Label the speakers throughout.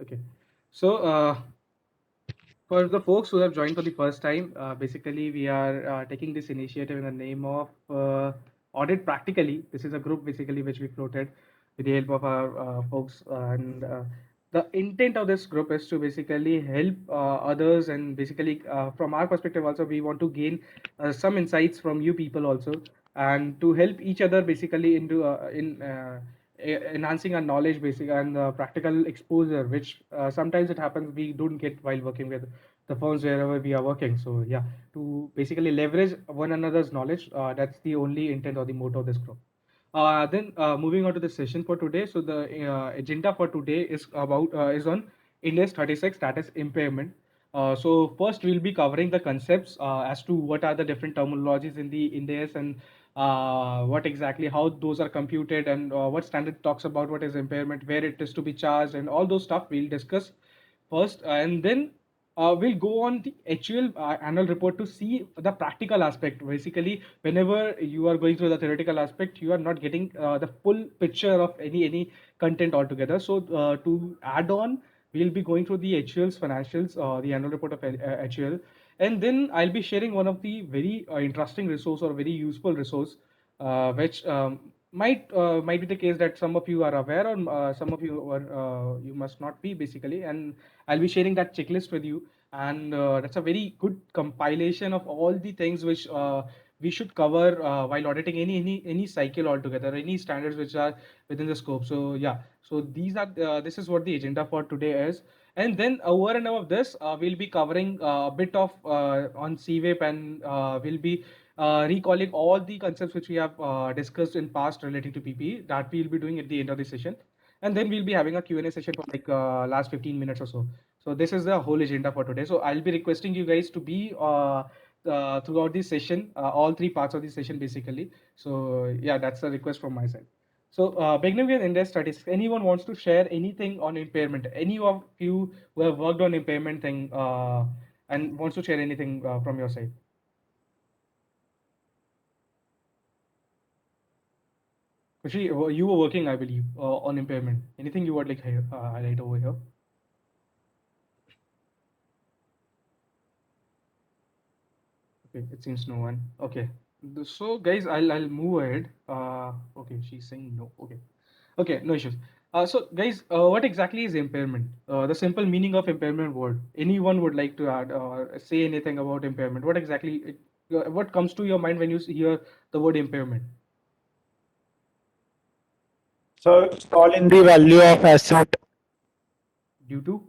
Speaker 1: Okay. So, for the folks who have joined for the first time, basically we are taking this initiative in the name of Audit Practically. This is a group basically which we floated with the help of our folks, and the intent of this group is to basically help others, and basically from our perspective also we want to gain some insights from you people also, and to help each other basically into in enhancing our knowledge basic and practical exposure, which sometimes it happens we don't get while working with the firms wherever we are working. So yeah, to basically leverage one another's knowledge, that's the only intent or the motto of this group. Then moving on to the session for today. So the agenda for today is on India's 36 status impairment. So first we'll be covering the concepts as to what are the different terminologies in the Indias, and what exactly how those are computed, and what standard talks about what is impairment, where it is to be charged, and all those stuff we'll discuss first, and then we'll go on the actual annual report to see the practical aspect. Basically, whenever you are going through the theoretical aspect, you are not getting the full picture of any content altogether. So to add on, we'll be going through the HUL's financials, the annual report of HUL, and then I'll be sharing one of the very interesting resource or very useful resource, which might be the case that some of you are aware, or some of you are you must not be basically, and I'll be sharing that checklist with you, and that's a very good compilation of all the things which we should cover while auditing any cycle altogether, any standards which are within the scope. So yeah, so these are this is what the agenda for today is, and then over and above this, we'll be covering a bit of on CWIP, and we'll be recalling all the concepts which we have discussed in past relating to PPE that we'll be doing at the end of the session, and then we'll be having a Q&A session for like last 15 minutes or so. So this is the whole agenda for today. So I'll be requesting you guys to be throughout this session, all three parts of the session basically. So yeah, that's a request from my side. So beginning with index statistics, anyone wants to share anything on impairment? Any of you who have worked on impairment thing and wants to share anything from your side? Kushi, you were working, I believe, on impairment. Anything you would like highlight over here? Okay, it seems no one. Okay. So guys, I'll move ahead. Okay, she's saying no. Okay. Okay, no issues. So guys, what exactly is impairment? The simple meaning of impairment word. Anyone would like to add or say anything about impairment? What exactly what comes to your mind when you hear the word impairment?
Speaker 2: So fall in the value of asset.
Speaker 1: Due to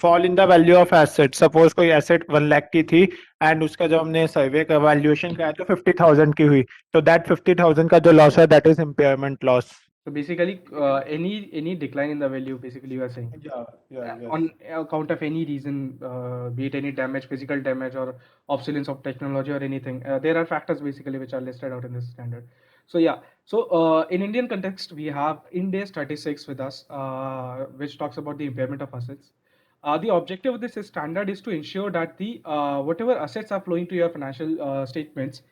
Speaker 2: fall in the value of asset. Suppose कोई asset 1 lakh की थी and उसका जब हमने सर्वे का valuation कराया तो 50,000 की हुई, तो दैट 50,000 का जो लॉस है that is impairment loss.
Speaker 1: so basically any decline in the value basically you are saying. On account of any reason, be it any damage, physical damage, or obsolescence of technology or anything. There are factors basically which are listed out in this standard. So yeah, so in Indian context, we have Ind AS 36 with us, which talks about the impairment of assets. The objective of this standard is to ensure that the whatever assets are flowing to your financial statements,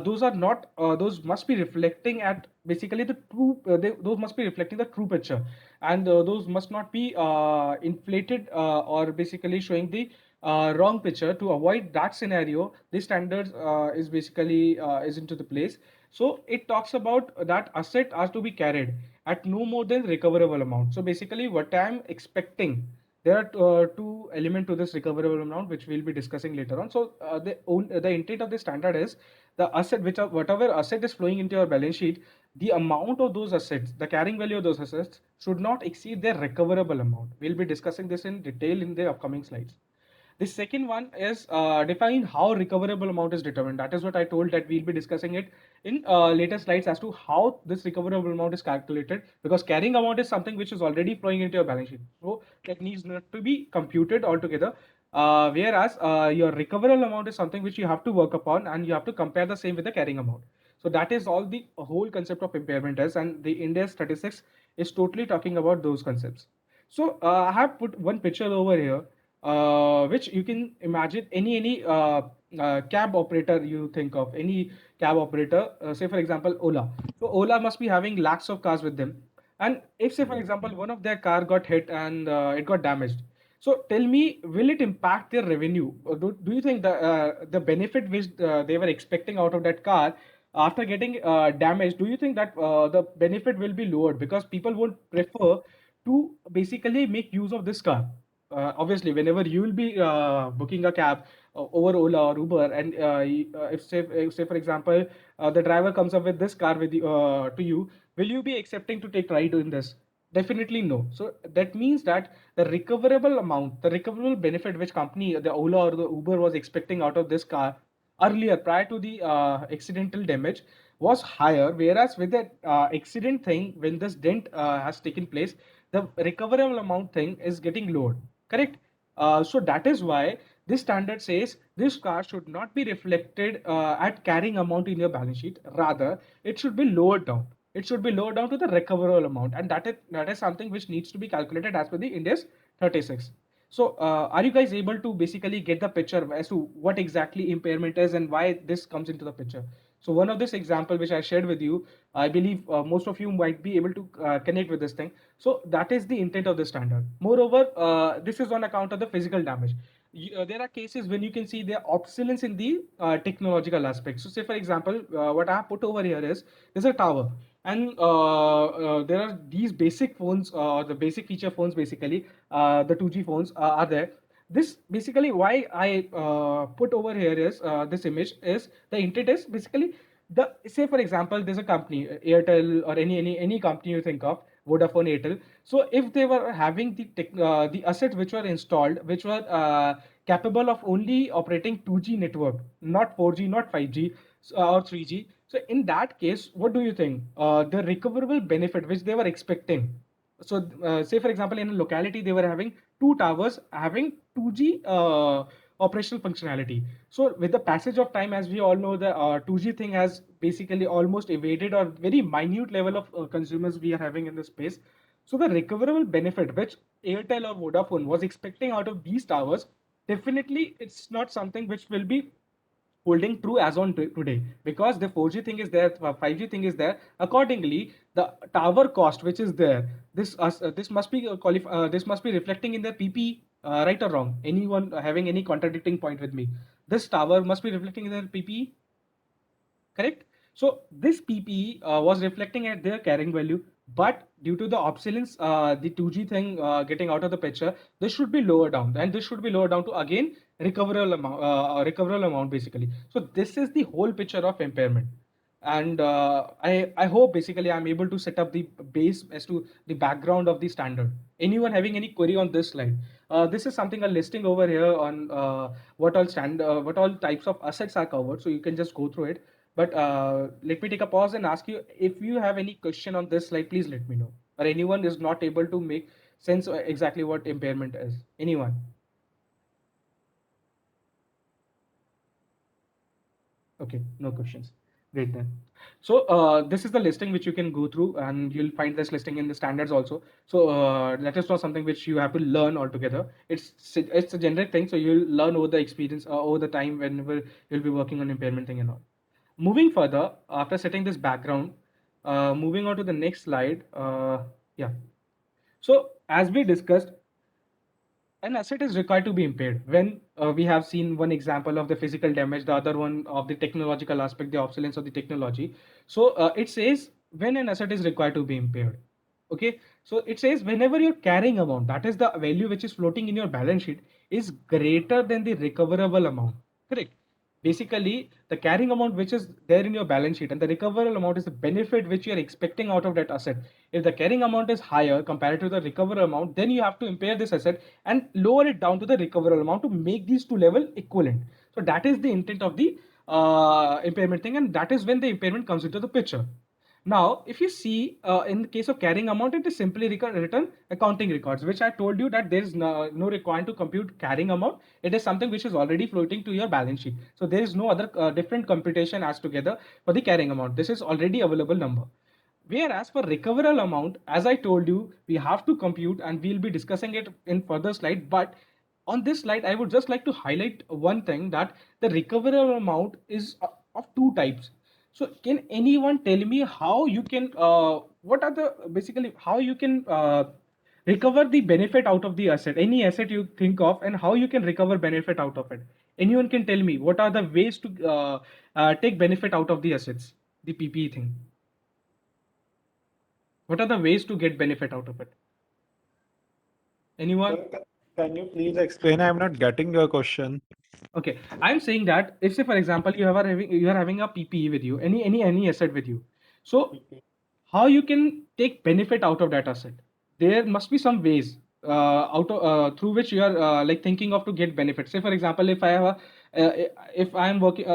Speaker 1: those are not those must be reflecting at basically the true those must be reflecting the true picture, and those must not be inflated or basically showing the wrong picture. To avoid that scenario, this standards is basically is into the place. So it talks about that asset has to be carried at no more than recoverable amount. So basically what I'm expecting, there are two elements to this recoverable amount which we'll be discussing later on. So the intent of the standard is the asset which are whatever asset is flowing into your balance sheet, the amount of those assets, the carrying value of those assets should not exceed their recoverable amount. We'll be discussing this in detail in the upcoming slides. The second one is define how recoverable amount is determined. That is what I told that we'll be discussing it in later slides as to how this recoverable amount is calculated, because carrying amount is something which is already flowing into your balance sheet. So that needs not to be computed altogether. Whereas your recoverable amount is something which you have to work upon, and you have to compare the same with the carrying amount. So that is all the whole concept of impairment is, and the India statistics is totally talking about those concepts. So I have put one picture over here, which you can imagine any cab operator you think of, any cab operator, say for example Ola. So Ola must be having lakhs of cars with them. And if, say, for example, one of their car got hit and it got damaged, so tell me, will it impact their revenue? Or do you think the benefit which they were expecting out of that car after getting damaged, do you think that the benefit will be lowered because people would prefer to basically make use of this car? Obviously, whenever you will be booking a cab over Ola or Uber, and if say for example, the driver comes up with this car with to you, will you be accepting to take ride in this? Definitely no. So that means that the recoverable amount, the recoverable benefit which company, the Ola or the Uber was expecting out of this car earlier prior to the accidental damage was higher, whereas with that accident thing, when this dent has taken place, the recoverable amount thing is getting lowered. Correct. So that is why this standard says this car should not be reflected at carrying amount in your balance sheet. Rather, it should be lowered down. It should be lowered down to the recoverable amount, and that is something which needs to be calculated as per the India's 36. So, are you guys able to basically get the picture as to what exactly impairment is and why this comes into the picture? So, one of this example which I shared with you, I believe most of you might be able to connect with this thing. So, that is the intent of the standard. Moreover, this is on account of the physical damage. There are cases when you can see the obsolescence in the technological aspect. So, say for example, what I have put over here is there's a tower, and there are these basic phones, the basic feature phones, basically the 2G phones are there. This basically why I put over here is this image is the intent is basically the, say for example, there's a company Airtel or any company you think of, Vodafone, Airtel. So if they were having the assets which were installed, which were capable of only operating 2G network, not 4G, not 5G or 3G. So in that case, what do you think? The recoverable benefit which they were expecting. So say for example, in a locality, they were having two towers having 2G operational functionality. So with the passage of time, as we all know, the 2G thing has basically almost evaded or very minute level of consumers we are having in the space. So the recoverable benefit which Airtel or Vodafone was expecting out of these towers, definitely it's not something which will be holding true as on today, because the 4G thing is there, 5G thing is there. Accordingly, the tower cost which is there, this must be this must be reflecting in their PP, right or wrong? Anyone having any contradicting point with me? This tower must be reflecting in their PP, correct? So this PPE was reflecting at their carrying value, but due to the obsolescence, the 2G thing getting out of the picture, this should be lower down, and this should be lower down to again recoverable amount basically. So this is the whole picture of impairment, and I hope basically I'm able to set up the base as to the background of the standard. Anyone having any query on this slide? This is something a listing over here on what all types of assets are covered, so you can just go through it. But let me take a pause and ask you, if you have any question on this slide, please let me know. Or anyone is not able to make sense exactly what impairment is. Anyone? Okay, no questions. Great then. So this is the listing which you can go through, and you'll find this listing in the standards also. So that is not something which you have to learn altogether. It's a generic thing, so you'll learn over the experience over the time whenever you'll be working on impairment thing and all. Moving further, after setting this background, moving on to the next slide. Yeah. So as we discussed, an asset is required to be impaired when we have seen one example of the physical damage, the other one of the technological aspect, the obsolescence of the technology. So it says when an asset is required to be impaired. Okay, so it says whenever your carrying amount, that is the value which is floating in your balance sheet, is greater than the recoverable amount. Correct. Basically, the carrying amount which is there in your balance sheet and the recoverable amount is the benefit which you are expecting out of that asset. If the carrying amount is higher compared to the recoverable amount, then you have to impair this asset and lower it down to the recoverable amount to make these two level equivalent. So that is the intent of the impairment thing, and that is when the impairment comes into the picture. Now, if you see in the case of carrying amount, it is simply written accounting records, which I told you that there is no requirement to compute carrying amount. It is something which is already floating to your balance sheet. So there is no other different computation as together for the carrying amount. This is already available number. Whereas for recoverable amount, as I told you, we have to compute, and we'll be discussing it in further slide. But on this slide, I would just like to highlight one thing, that the recoverable amount is of two types. So can anyone tell me how you can what are the basically how you can recover the benefit out of the asset, any asset you think of, and how you can recover benefit out of it. Anyone can tell me what are the ways to take benefit out of the assets, the PPE thing? What are the ways to get benefit out of it? Anyone?
Speaker 2: Can you please explain? I'm not getting your question.
Speaker 1: Okay, I'm saying that if say for example you are having a PPE with you, any asset with you, so how you can take benefit out of that asset? There must be some ways through which you are like thinking of to get benefit. Say for example, if I have if I am working,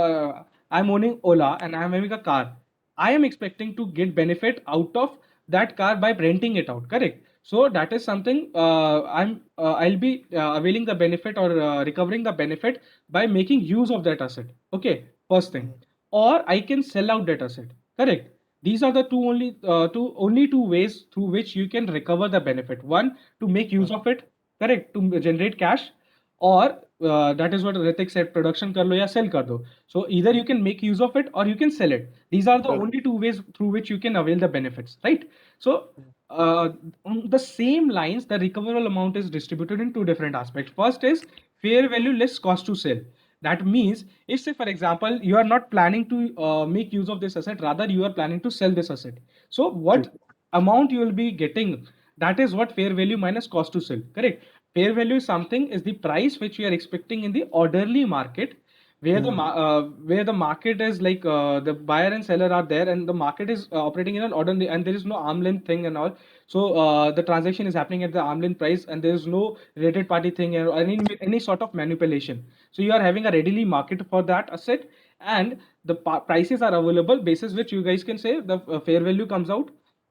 Speaker 1: I'm owning Ola and I'm having a car, I am expecting to get benefit out of that car by renting it out. Correct. So that is something I'll be availing the benefit or recovering the benefit by making use of that asset. Okay, first thing, or I can sell out that asset. Correct. These are the two ways through which you can recover the benefit. One, to make use of it. Correct, to generate cash, or that is what Ritik said, production kar lo ya sell kar do. So either you can make use of it or you can sell it. These are the only two ways through which you can avail the benefits, right? So on the same lines, the recoverable amount is distributed in two different aspects. First is fair value less cost to sell. That means if say for example you are not planning to make use of this asset, rather you are planning to sell this asset. So what amount you will be getting, that is what fair value minus cost to sell. Correct. Fair value is something is the price which we are expecting in the orderly market, where where the market is like the buyer and seller are there and the market is operating in an order and there is no arm length thing and all. So the transaction is happening at the arm length price and there is no related party thing or any sort of manipulation. So you are having a readily market for that asset, and the prices are available basis which you guys can say the fair value comes out,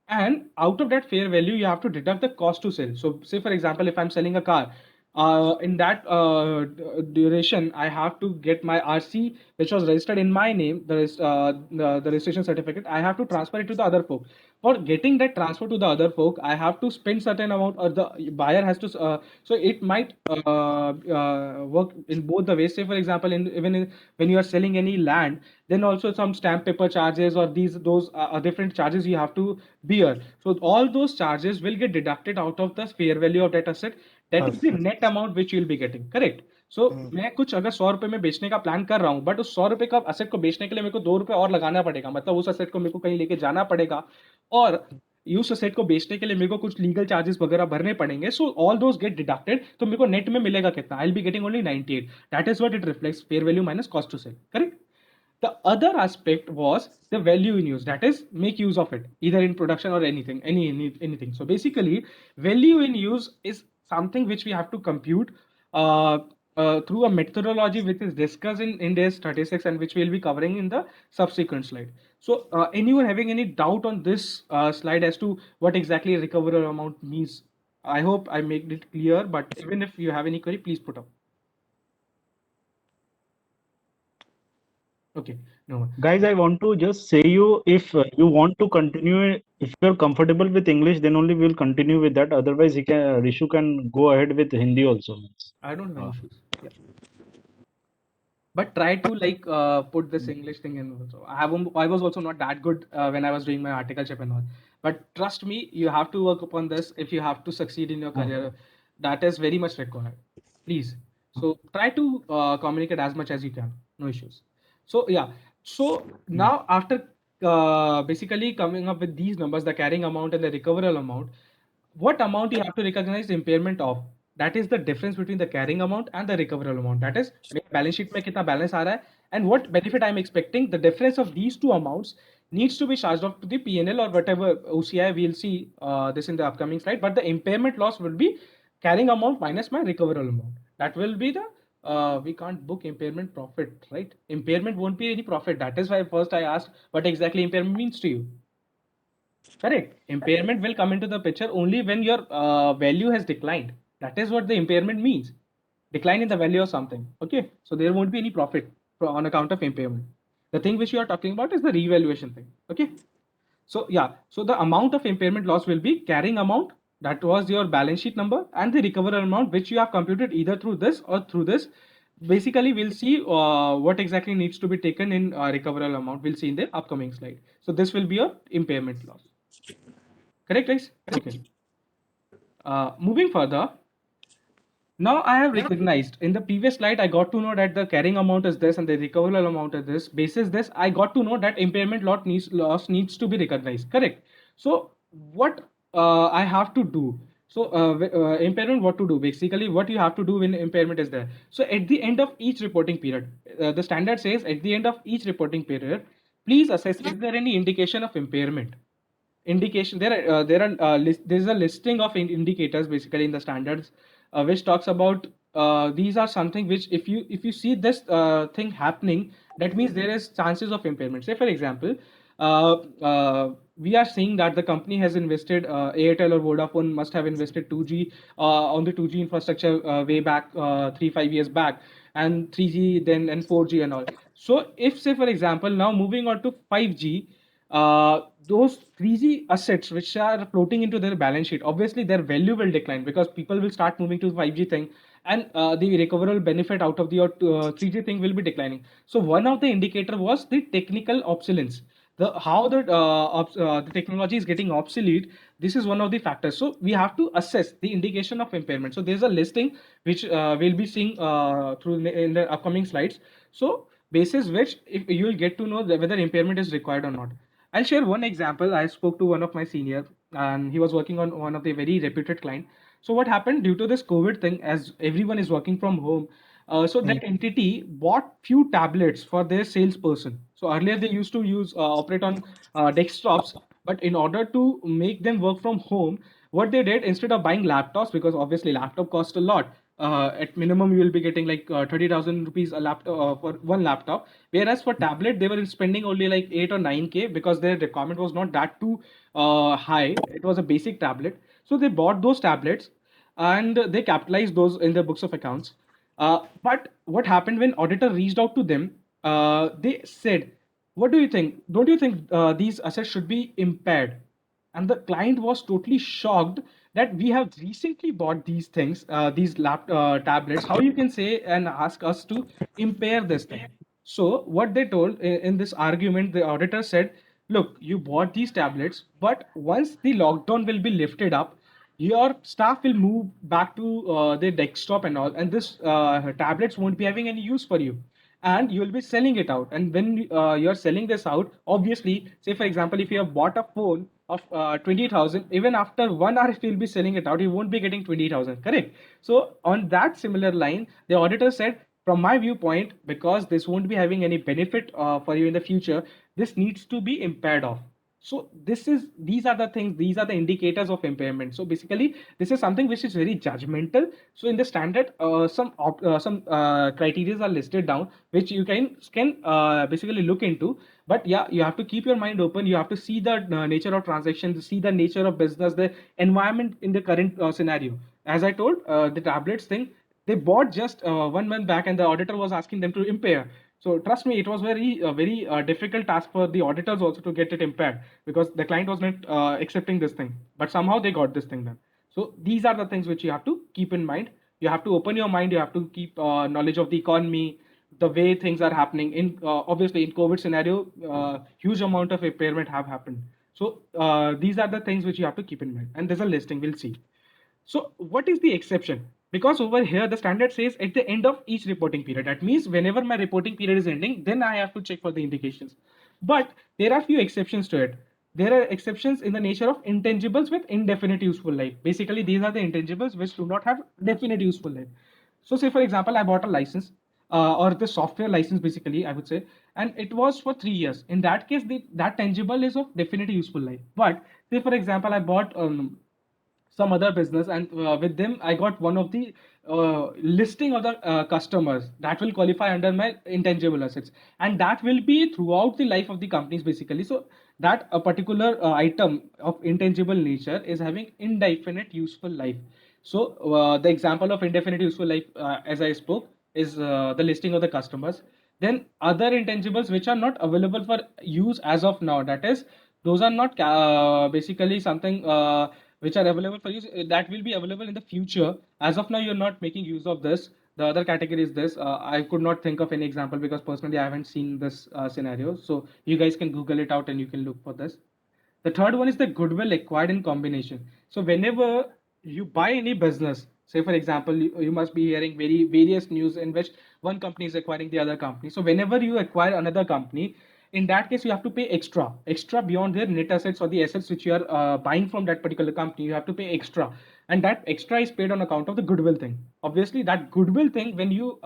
Speaker 1: and out of that fair value you have to deduct the cost to sell. So say for example if I'm selling a car, in that duration I have to get my RC which was registered in my name, the registration certificate, I have to transfer it to the other folk. For getting that transfer to the other folk, I have to spend certain amount or the buyer has to so it might work in both the ways. Say for example when you are selling any land, then also some stamp paper charges or those different charges you have to bear. So all those charges will get deducted out of the fair value of that asset. That is the net amount which you will be getting. Correct. So मैं कुछ अगर 100 रुपए में बेचने का plan कर रहा हूँ, बट उस 100 रुपए का असेट को बेचने के लिए मेरे को 2 रुपए और लगाना पड़ेगा, मतलब उस असेट को मेरे को कहीं लेके जाना पड़ेगा, और उस असेट को बेचने के लिए मेरे को कुछ लीगल चार्जेस वगैरह भरने पड़ेंगे. So all those get deducted, तो मेरे को नेट में मिलेगा कितना? I will be getting only 98. That is what it reflects, fair value minus cost to sell. Correct. The other aspect was the value in use, that is make use of it either in production or anything. So basically value in use is something which we have to compute through a methodology which is discussed in India's statistics and which we'll be covering in the subsequent slide. So anyone having any doubt on this slide as to what exactly recoverable amount means? I hope I made it clear, but even if you have any query, please put up. Okay, no.
Speaker 3: Guys, I want to just say you, if you want to continue, if you're comfortable with English, then only we'll continue with that. Otherwise, Rishu can go ahead with Hindi also.
Speaker 1: I don't have any issues. Yeah. But try to like put this English thing in also. I was also not that good when I was doing my articleship and all. But trust me, you have to work upon this if you have to succeed in your career. That is very much required. Please. So try to communicate as much as you can. No issues. So yeah. So now after basically coming up with these numbers, the carrying amount and the recoverable amount, what amount you have to recognize the impairment of? That is the difference between the carrying amount and the recoverable amount. That is मेरे balance sheet में कितना balance आ रहा है and what benefit I am expecting. The difference of these two amounts needs to be charged off to the P&L or whatever OCI. We'll see this in the upcoming slide. But the impairment loss will be carrying amount minus my recoverable amount. That will be the we can't book impairment profit, right? Impairment won't be any profit. That is why first I asked what exactly impairment means to you. Correct. Impairment will come into the picture only when your value has declined. That is what the impairment means. Decline in the value of something. Okay. So there won't be any profit on account of impairment. The thing which you are talking about is the revaluation thing. Okay. So yeah. So the amount of impairment loss will be carrying amount. That was your balance sheet number, and the recoverable amount which you have computed either through this or through this. Basically, we'll see what exactly needs to be taken in recoverable amount. We'll see in the upcoming slide. So this will be your impairment loss. Correct, guys? Okay. Moving further, now I have recognized in the previous slide, I got to know that the carrying amount is this and the recoverable amount is this. Basis this, I got to know that impairment loss needs to be recognized. Correct. So what I have to do? So impairment, what to do? Basically, what you have to do when impairment is there. So at the end of each reporting period, the standard says at the end of each reporting period, please assess is there any indication of impairment. Indication there's a listing of indicators basically in the standards, which talks about these are something which if you see this thing happening, that means there is chances of impairment. Say for example, uh, we are seeing that the company has invested, Airtel or Vodafone must have invested 2G on the 2G infrastructure way back 3-5 years back, and 3G then and 4G and all. So if say for example now moving on to 5G, those 3G assets which are floating into their balance sheet, obviously their value will decline because people will start moving to 5G thing, and the recoverable benefit out of the 3G thing will be declining. So one of the indicator was the technical obsolescence. The technology is getting obsolete. This is one of the factors. So we have to assess the indication of impairment. So there's a listing which we'll be seeing in the upcoming slides. So basis which if you will get to know whether impairment is required or not. I'll share one example. I spoke to one of my senior, and he was working on one of the very reputed client. So what happened due to this COVID thing, as everyone is working from home, so that entity bought few tablets for their salesperson. So earlier they used to use operate on desktops, but in order to make them work from home, what they did instead of buying laptops, because obviously laptop cost a lot. At minimum, you will be getting like 30,000 rupees a laptop for one laptop. Whereas for tablet, they were spending only like 8 or 9K because their requirement was not that too high. It was a basic tablet. So they bought those tablets and they capitalized those in their books of accounts. But what happened when auditor reached out to them? They said, "What do you think? Don't you think these assets should be impaired?" And the client was totally shocked that we have recently bought these things, these tablets. How you can say and ask us to impair this thing? So what they told in this argument, the auditor said, "Look, you bought these tablets, but once the lockdown will be lifted up, your staff will move back to their desktop and all, and this tablets won't be having any use for you, and you will be selling it out. And when you're selling this out, obviously, say for example, if you have bought a phone of 20,000, even after 1 hour, if you'll be selling it out, you won't be getting 20,000, correct? So on that similar line, the auditor said, from my viewpoint, because this won't be having any benefit for you in the future, this needs to be impaired off. So these are the things, these are the indicators of impairment. So basically this is something which is very judgmental. So in the standard, some criteria are listed down which you can basically look into. But yeah, you have to keep your mind open. You have to see the nature of transactions, see the nature of business, the environment in the current scenario. As I told, the tablets thing, they bought just 1 month back, and the auditor was asking them to impair. So trust me, it was very difficult task for the auditors also to get it impaired, because the client was not accepting this thing. But somehow they got this thing done. So these are the things which you have to keep in mind. You have to open your mind. You have to keep knowledge of the economy, the way things are happening. In obviously in COVID scenario, huge amount of impairment have happened. So these are the things which you have to keep in mind. And there's a listing. We'll see. So what is the exception? Because over here, the standard says at the end of each reporting period. That means whenever my reporting period is ending, then I have to check for the indications. But there are few exceptions to it. There are exceptions in the nature of intangibles with indefinite useful life. Basically, these are the intangibles which do not have definite useful life. So say for example, I bought a license or the software license, basically, I would say, and it was for 3 years. In that case, that tangible is of definite useful life. But say for example, I bought some other business, and with them I got one of the listing of the customers that will qualify under my intangible assets, and that will be throughout the life of the companies basically. So that a particular item of intangible nature is having indefinite useful life. So the example of indefinite useful life, as I spoke, is the listing of the customers. Then other intangibles which are not available for use as of now, that is, those are not basically something which are available for you, that will be available in the future. As of now, you're not making use of this. The other category is this. I could not think of any example because personally I haven't seen this scenario. So you guys can Google it out and you can look for this. The third one is the goodwill acquired in combination. So whenever you buy any business, say for example, you must be hearing various news in which one company is acquiring the other company. So whenever you acquire another company, in that case you have to pay extra beyond their net assets or the assets which you are buying from that particular company. You have to pay extra, and that extra is paid on account of the goodwill thing. Obviously, that goodwill thing, when you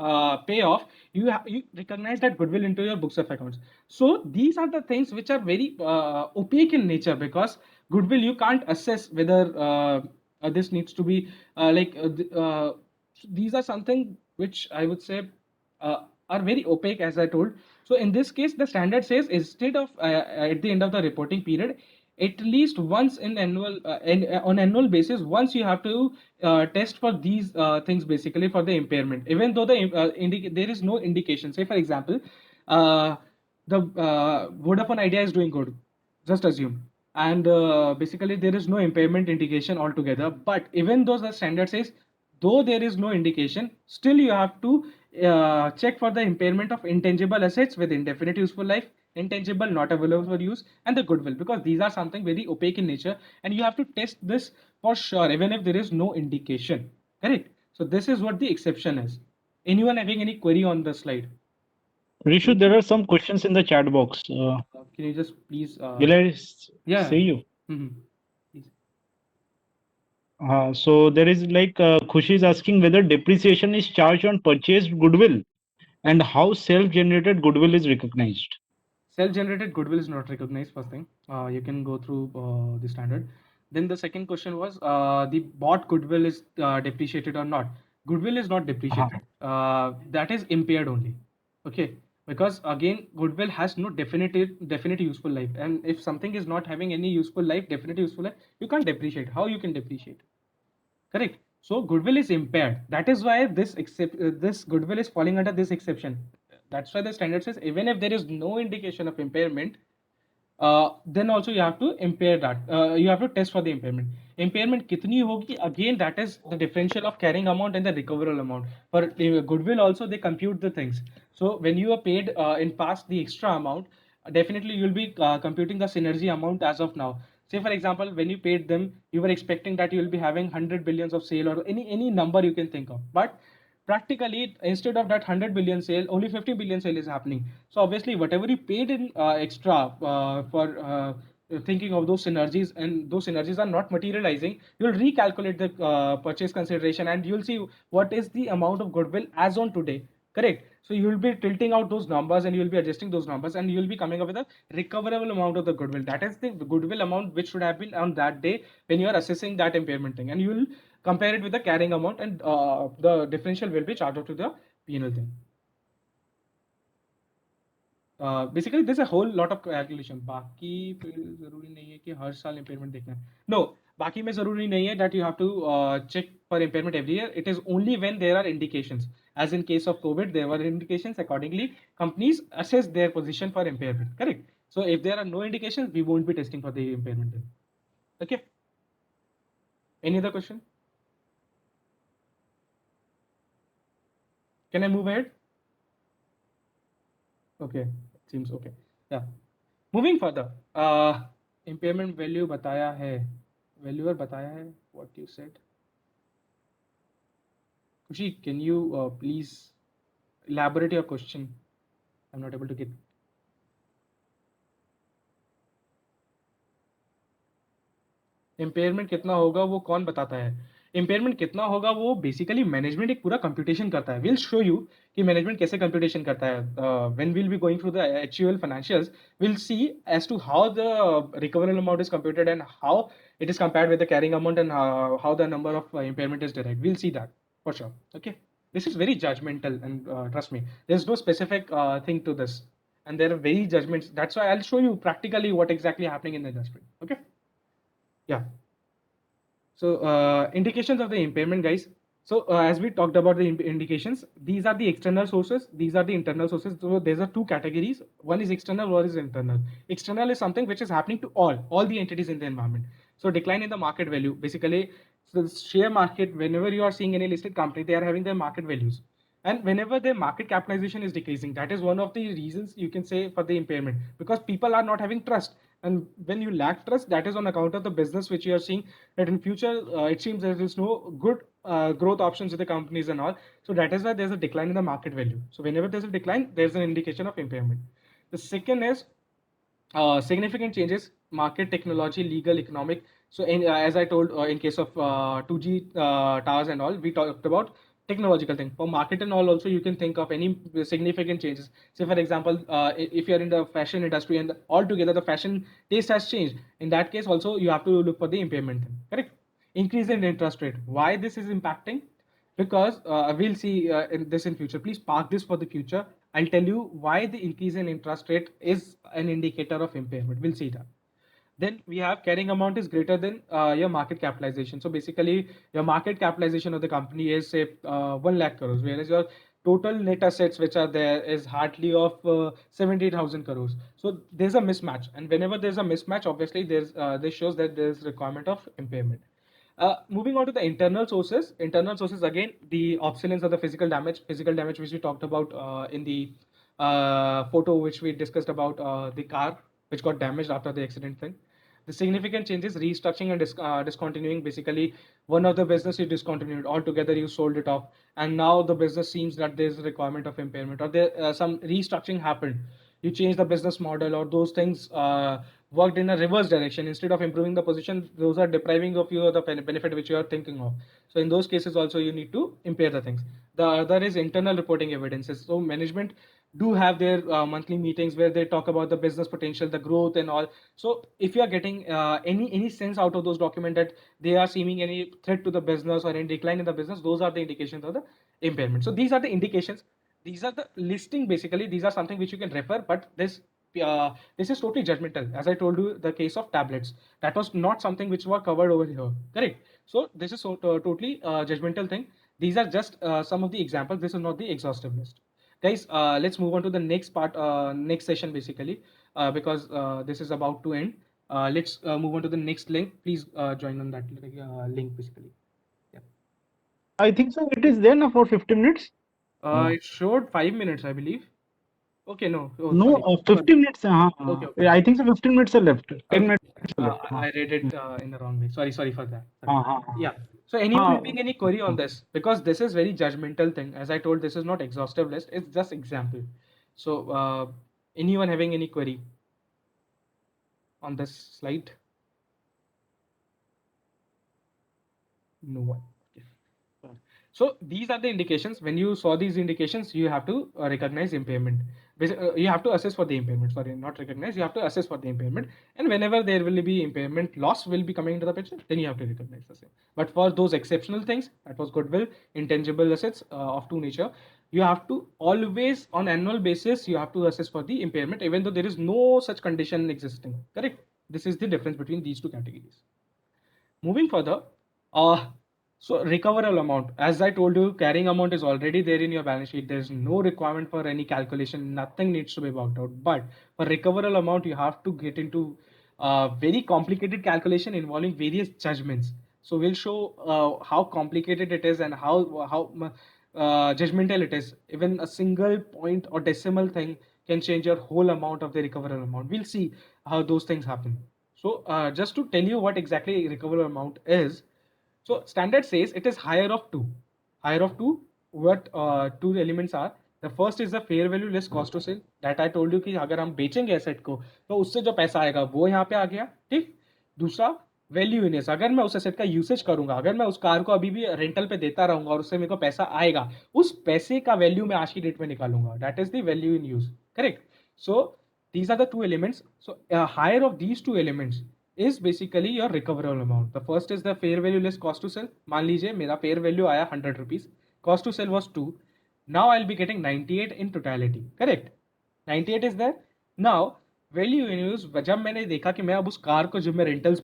Speaker 1: pay off, you recognize that goodwill into your books of accounts. So these are the things which are very opaque in nature, because goodwill you can't assess whether this needs to be these are something which I would say are very opaque, as I told. So in this case, the standard says instead of at the end of the reporting period, at least once in on annual basis, once you have to test for these things, basically for the impairment, even though there is no indication. Say for example, the Vodafone Idea is doing good, just assume, and basically there is no impairment indication altogether. But even though the standard says, though there is no indication, still you have to check for the impairment of intangible assets with indefinite useful life, intangible not available for use, and the goodwill, because these are something very opaque in nature, and you have to test this for sure even if there is no indication. Correct? So this is what the exception is. Anyone having any query on the slide?
Speaker 3: Rishu, there are some questions in the chat box.
Speaker 1: Can you just please
Speaker 3: Will I
Speaker 1: yeah.
Speaker 3: say you?
Speaker 1: Mhm. Please.
Speaker 3: So there is like Khushi is asking whether depreciation is charged on purchased goodwill and how self-generated goodwill is recognized.
Speaker 1: Self-generated goodwill is not recognized, first thing. You can go through the standard. Then the second question was the bought goodwill is depreciated or not. Goodwill is not depreciated. That is impaired only. Okay. Because again, goodwill has no definite useful life. And if something is not having any useful life, definite useful life, you can't depreciate. How you can depreciate? Correct. So goodwill is impaired. That is why this goodwill is falling under this exception. That's why the standard says even if there is no indication of impairment, then also you have to impair that. You have to test for the impairment. Impairment kitni hogi? Again, that is the differential of carrying amount and the recoverable amount. For goodwill also they compute the things. So when you are paid in past the extra amount, definitely you'll be computing the synergy amount as of now. Say for example, when you paid them, you were expecting that you will be having 100 billions of sale or any number you can think of. But practically, instead of that 100 billion sale, only 50 billion sale is happening. So obviously, whatever you paid in extra for thinking of those synergies, and those synergies are not materializing, you'll recalculate the purchase consideration, and you'll see what is the amount of goodwill as on today. Correct. So you will be tilting out those numbers and you will be adjusting those numbers, and you will be coming up with a recoverable amount of the goodwill. That is the goodwill amount which should have been on that day when you are assessing that impairment thing, and you will compare it with the carrying amount, and the differential will be charged off to the P&L thing. Basically there's a whole lot of calculation. बाकी फिर जरूरी नहीं है कि हर साल impairment देखना है. No, बाकी में जरूरी नहीं है that you have to check for impairment every year. It is only when there are indications. As in case of COVID, there were indications. Accordingly, companies assess their position for impairment. Correct. So if there are no indications, we won't be testing for the impairment then. Okay. Any other question? Can I move ahead? Okay, seems okay. Yeah. Moving further, impairment value बताया है, valuer बताया है, what you said. Kushi, can you please elaborate your question? I'm not able to get. Impairment कितना होगा वो कौन बताता है? इम्पेयरमेंट कितना होगा वो बेसिकली मैनेजमेंट एक पूरा कंप्यूटेशन करता है. विल शो यू कि मैनेजमेंट कैसे कंप्यूटेशन करता है. When will be going through the actual financials, will see as to how the recoverable amount is computed and how it is compared with the carrying amount, and how the number of impairment is derived. We'll see that for sure. Okay, this is very judgmental, and trust me, there's no specific thing to this, and there are very judgments. That's why I'll show you practically what exactly happening in the industry. Okay. Yeah. So indications of the impairment, guys. So as we talked about the indications, these are the external sources, these are the internal sources. So there's are two categories. One is external, one is internal. External is something which is happening to all the entities in the environment. So decline in the market value, basically, so the share market, whenever you are seeing any listed company, they are having their market values. And whenever their market capitalization is decreasing, that is one of the reasons you can say for the impairment, because people are not having trust. And when you lack trust, that is on account of the business which you are seeing that in future it seems there is no good growth options with the companies and all. So that is why there's a decline in the market value. So whenever there's a decline, there's an indication of impairment. The second is significant changes, market, technology, legal, economic. So as I told, in case of 2G towers and all, we talked about technological thing. For market and all also, you can think of any significant changes. Say for example, if you're in the fashion industry and altogether the fashion taste has changed, in that case also you have to look for the impairment thing, correct? Increase in interest rate. Why this is impacting? Because we'll see in this in future. Please park this for the future. I'll tell you why the increase in interest rate is an indicator of impairment. We'll see that. Then we have carrying amount is greater than your market capitalization. So basically, your market capitalization of the company is say 1 lakh crores, whereas your total net assets which are there is hardly of 70,000 crores. So there's a mismatch, and whenever there's a mismatch, obviously this shows that there's requirement of impairment. Moving on to the internal sources. Internal sources again, the obsolescence of the physical damage which we talked about in the photo which we discussed about the car which got damaged after the accident thing. The significant changes, restructuring and discontinuing. Basically, one of the business you discontinued altogether, you sold it off, and now the business seems that there's a requirement of impairment, or there some restructuring happened. You change the business model, or those things worked in a reverse direction. Instead of improving the position, those are depriving of you of the benefit which you are thinking of. So in those cases also you need to impair the things. The other is internal reporting evidences. So management do have their monthly meetings where they talk about the business potential, the growth and all. So if you are getting any sense out of those documents that they are seeming any threat to the business or any decline in the business, those are the indications of the impairment. So these are the indications. These are the listing. Basically these are something which you can refer, but this is totally judgmental. As I told you, the case of tablets, that was not something which were covered over here, correct? So this is totally judgmental thing. These are just some of the examples. This is not the exhaustive list. Guys, let's move on to the next part, next session basically, because this is about to end. Let's move on to the next link. Please join on that link basically.
Speaker 3: I think so. It is there now for 15 minutes.
Speaker 1: It showed 5 minutes, I believe. Okay, no. Oh,
Speaker 3: No,
Speaker 1: sorry.
Speaker 3: 50 minutes.
Speaker 1: Okay, okay.
Speaker 3: I think so. 15 minutes are left. 10
Speaker 1: Okay.
Speaker 3: minutes are left.
Speaker 1: I read it in the wrong way. Sorry for that.
Speaker 3: Uh-huh.
Speaker 1: Yeah. So anyone having any query on this? Because this is very judgmental thing. As I told, this is not exhaustive list. It's just example. So anyone having any query on this slide? No one. Okay. So these are the indications. When you saw these indications, you have to recognize impairment. You have to assess for the impairment. Sorry, not recognize. You have to assess for the impairment. And whenever there will be impairment, loss will be coming into the picture, then you have to recognize the same. But for those exceptional things, that was goodwill, intangible assets of two nature, you have to always on annual basis, you have to assess for the impairment, even though there is no such condition existing. Correct? This is the difference between these two categories. Moving further, so recoverable amount, as I told you, carrying amount is already there in your balance sheet. There's no requirement for any calculation. Nothing needs to be worked out. But for recoverable amount, you have to get into very complicated calculation involving various judgments. So we'll show how complicated it is and how judgmental it is. Even a single point or decimal thing can change your whole amount of the recoverable amount. We'll see how those things happen. So just to tell you what exactly recoverable amount is, so standard says it is higher of two. Higher of two, what two elements are? The first is the fair value less cost to sell. That I told you कि अगर हम बेचेंगे asset को तो उससे जो पैसा आएगा वो यहाँ पे आ गया, ठीक? दूसरा वैल्यू यूनिट्स, अगर मैं उस एसेट का यूसेज करूंगा, अगर मैं उस कार को अभी भी रेंटल पे देता रहूंगा और उससे मेरे को पैसा आएगा, उस पैसे का वैल्यू मैं आज की डेट में निकालूंगा. That is the value in use, correct? So these are the two elements. So higher of these two elements is basically your recoverable amount. The first is the fair value less cost to sell. मान लीजिए मेरा fair value आया 100 rupees, cost to sell was 2. Now I'll be getting 98 in totality. Correct? 98 is there. Now value in use, जब मैंने देखा कि मैं अब उस कार को जब मैं रेंटल्स